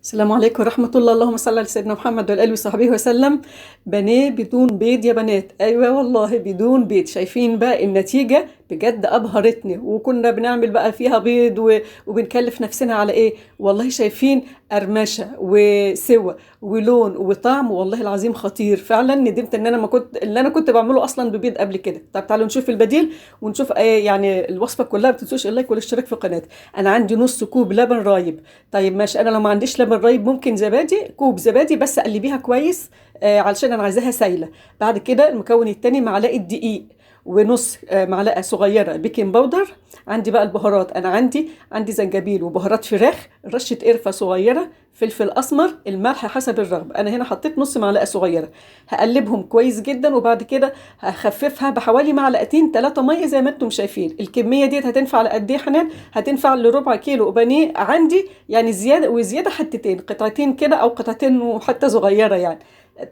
السلام عليكم ورحمة الله. اللهم صل على سيدنا محمد وعلى آله وصحبه وسلم. بانيه بدون بيض يا بنات، أيوة والله بدون بيض. شايفين بقى النتيجة؟ بجد أبهرتني. وكنا بنعمل بقى فيها بيض وبنكلف نفسنا على إيه؟ والله شايفين قرمشة وسوى ولون وطعم، والله العظيم خطير. فعلا ندمت إن أنا ما كنت اللي أنا كنت بعمله أصلا ببيض قبل كده. طب تعالوا نشوف البديل ونشوف إيه يعني الوصفة كلها. ما تنسوش اللايك والاشتراك في القناة. أنا عندي نص كوب لبن رايب. طيب ماشي، انا لو ما عنديش لبن رايب ممكن زبادي، كوب زبادي بس قلبيها كويس علشان انا عايزاها سايله. بعد كده المكون التاني معلقه دقيق ونص معلقه صغيره بيكنج باودر. عندي بقى البهارات، انا عندي زنجبيل وبهارات فراخ، رشه قرفه صغيره، فلفل اسمر، الملح حسب الرغبه. انا هنا حطيت نص معلقه صغيره. هقلبهم كويس جدا وبعد كده هخففها بحوالي معلقتين ثلاثه ميه زي ما انتم شايفين. الكميه ديت هتنفع لقد ايه يا حنان؟ هتنفع لربع كيلو بانيه عندي، يعني زياده وزياده حتتين، قطعتين كده او قطعتين وحتى صغيره يعني.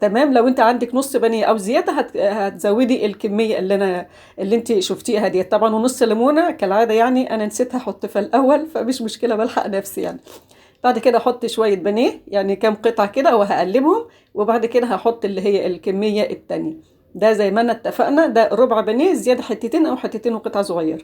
تمام. لو انت عندك نص بانيه او زياده هتزودي الكميه اللي انت شفتيها ديت طبعا. ونص ليمونه كالعاده، يعني انا نسيت احط في الاول فمش مشكله، بلحق نفسي يعني. بعد كده احط شويه بانيه، يعني كام قطعه كده وهقلبهم. وبعد كده هحط اللي هي الكميه التانية. ده زي ما انا اتفقنا، ده ربع بانيه زياده حتتين او حتتين وقطعه صغيره.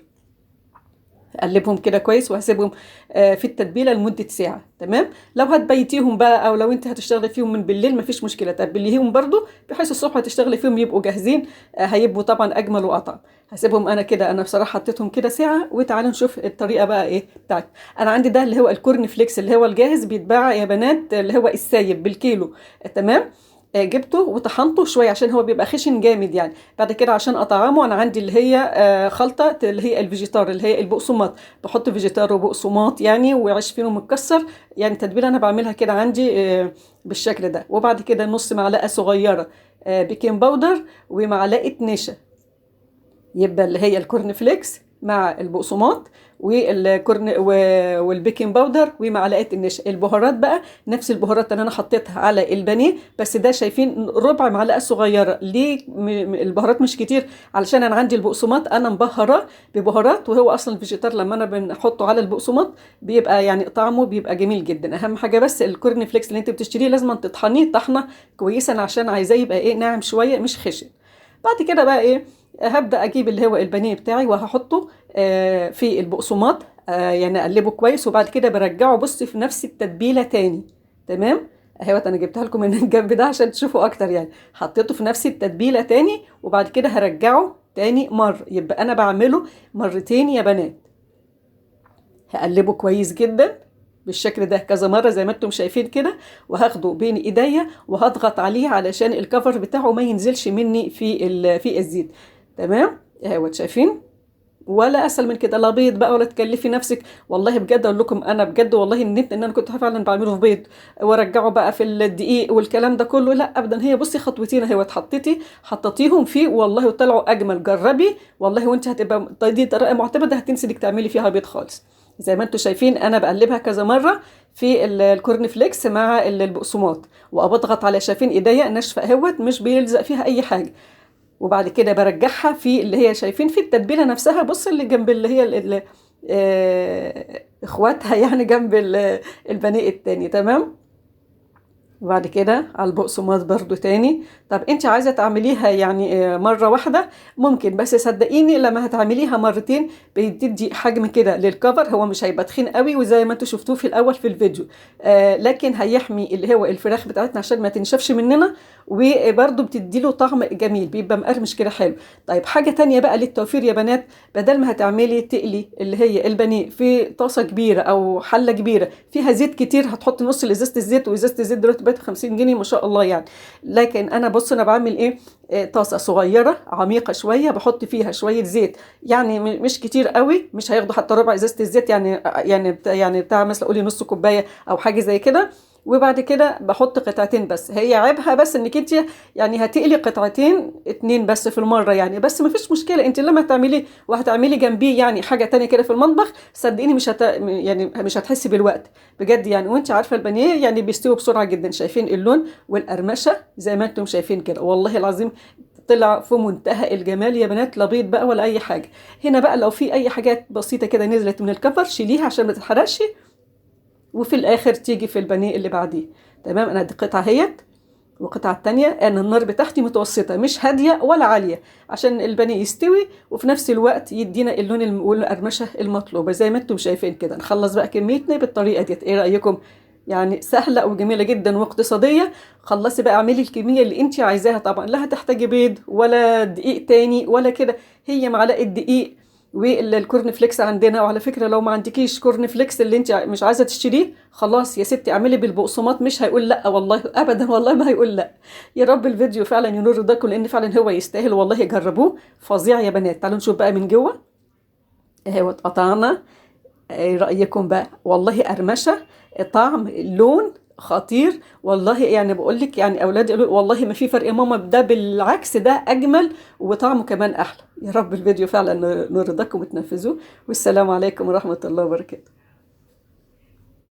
اقلبهم كده كويس وهسيبهم في التتبيله لمده ساعه. تمام. لو هتبيتيهم بقى او لو انت هتشتغلي فيهم من بالليل مفيش مشكله، تبليهم برضو بحيث الصبح هتشتغلي فيهم يبقوا جاهزين. هيبقوا طبعا اجمل واطعم. هسيبهم انا كده، انا بصراحه حطيتهم كده ساعه. وتعالوا نشوف الطريقه بقى ايه بتاعتي. انا عندي ده اللي هو الكورن فليكس اللي هو الجاهز، بيتباع يا بنات اللي هو السايب بالكيلو. تمام. جبته وطحنته شويه عشان هو بيبقى خشن جامد يعني. بعد كده عشان اطعمه انا عندي اللي هي خلطه اللي هي الفيجيتار اللي هي البقسماط. بحط فيجيتار وبقسماط يعني، وعيش فينو متكسر. يعني تتبيله انا بعملها كده عندي بالشكل ده. وبعد كده نص معلقه صغيره بيكنج باودر ومعلقه نشا. يبقى اللي هي الكورن فليكس مع البقسماط والكورن والبيكنج باودر ومعلقه النشا. البهارات بقى نفس البهارات اللي انا حطيتها على البانيه، بس ده شايفين ربع معلقه صغيره. ليه البهارات مش كتير؟ علشان انا عندي البقسماط انا مبهراه ببهارات، وهو اصلا الفيجيتار لما انا بنحطه على البقسماط بيبقى يعني طعمه بيبقى جميل جدا. اهم حاجه بس الكورن فليكس اللي انت بتشتريه لازم تطحنيه طحنه كويسه عشان عايزاه يبقى ايه، ناعم شويه مش خشن. بعد كده بقى ايه، هبدأ اجيب اللي هو البانيه بتاعي وهحطه في البقسماط. يعني اقلبه كويس وبعد كده برجعه بص في نفس التتبيله تاني. تمام. اهوت انا جبتها لكم من الجنب ده عشان تشوفوا اكتر يعني. حطيته في نفس التتبيله تاني وبعد كده هرجعه تاني مره. يبقى انا بعمله مرتين يا بنات. هقلبه كويس جدا بالشكل ده كذا مره زي ما انتم شايفين كده. وهاخده بين ايديا وهضغط عليه علشان الكفر بتاعه ما ينزلش مني في الزيت. تمام اهوت شايفين. ولا اسهل من كده، لا بيض بقى ولا تكلفي نفسك. والله بجد اقول لكم انا بجد والله ندمت ان انا كنت فعلا بعمله في بيض وارجعه بقى في الدقيق والكلام ده كله. لا ابدا، هي بصي خطوتين اهي حطيتيهم فيه والله وطلعوا اجمل. جربي والله وانت هتبقى دي طريقه معتمده، هتنسي انك تعملي فيها بيض خالص. زي ما انتم شايفين انا بقلبها كذا مره في الكورن فليكس مع البقسماط. وابضغط على شايفين ايديا ناشفه اهوت مش بيلزق فيها اي حاجه. وبعد كده برجعها في اللي هي شايفين في التتبيله نفسها. بص اللي جنب اللي هي اخواتها يعني جنب البانيه التاني. تمام. وبعد كده على البقسماط برضو تاني. طب انت عايزه تعمليها يعني مره واحده ممكن، بس صدقيني لما هتعمليها مرتين بتدي حجم كده للكفر. هو مش هيبقى تخين قوي وزي ما انتوا شفتوه في الاول في الفيديو. لكن هيحمي اللي هو الفراخ بتاعتنا عشان ما تنشفش مننا. وبرضو بتدي له طعم جميل بيبقى مقرمش كده حلو. طيب حاجه تانية بقى للتوفير يا بنات، بدل ما هتعملي تقلي اللي هي البانيه في طاسه كبيره او حله كبيره فيها زيت كتير، هتحطي نص لازازه الزيت، وازازه الزيت دلوقتي بقت 50 جنيه ما شاء الله يعني. لكن انا بص انا بعمل ايه، طاسه صغيره عميقه شويه بحط فيها شويه زيت. يعني مش كتير قوي، مش هياخدوا حتى ربع ازازه الزيت يعني. يعني بتاع مثلا قولي نص كوبايه او حاجه زي كده. وبعد كده بحط قطعتين بس. هي عيبها بس انك انت يعني هتقلي قطعتين اتنين بس في المره يعني. بس ما فيش مشكله، انت لما تعملي وهتعملي جنبيه يعني حاجه تانية كده في المطبخ صدقيني يعني مش هتحسي بالوقت بجد يعني. وانت عارفه البانيه يعني بيستوي بسرعه جدا. شايفين اللون والقرمشه زي ما انتم شايفين كده والله العظيم. طلع في منتهى الجمال يا بنات، لا بيض بقى ولا اي حاجه. هنا بقى لو في اي حاجات بسيطه كده نزلت من الكفر شيليها عشان ما تتحرقش. وفي الاخر تيجي في البانيه اللي بعديه. تمام. انا دي قطعه اهيت، والقطعه التانية انا النار بتاعتي متوسطه مش هاديه ولا عاليه، عشان البانيه يستوي وفي نفس الوقت يدينا اللون والقرمشه المطلوبه زي ما انتم شايفين كده. نخلص بقى كميتنا بالطريقه ديت. ايه رايكم؟ يعني سهله وجميله جدا واقتصاديه. خلصي بقى اعملي الكميه اللي انت عايزاها. طبعا لا هتحتاجي بيض ولا دقيق تاني ولا كده، هي معلقه دقيق والكورن فليكس عندنا. وعلى فكره لو ما عندكيش كورن فليكس اللي انت مش عايزه تشتريه، خلاص يا ستي اعملي بالبقسماط، مش هيقول لا والله ابدا، والله ما هيقول لا. يا رب الفيديو فعلا ينور رضاكم، لان فعلا هو يستاهل والله. جربوه فظيع يا بنات. تعالوا نشوف بقى من جوه. اهو اتقطعنا. ايه رايكم بقى؟ والله قرمشه، طعم، لون خطير والله. يعني بقول لك يعني اولادي قالوا والله ما في فرق يا ماما، ده بالعكس ده اجمل وطعمه كمان احلى. يا رب الفيديو فعلا نور رضاكم وتنفذوه. والسلام عليكم ورحمه الله وبركاته.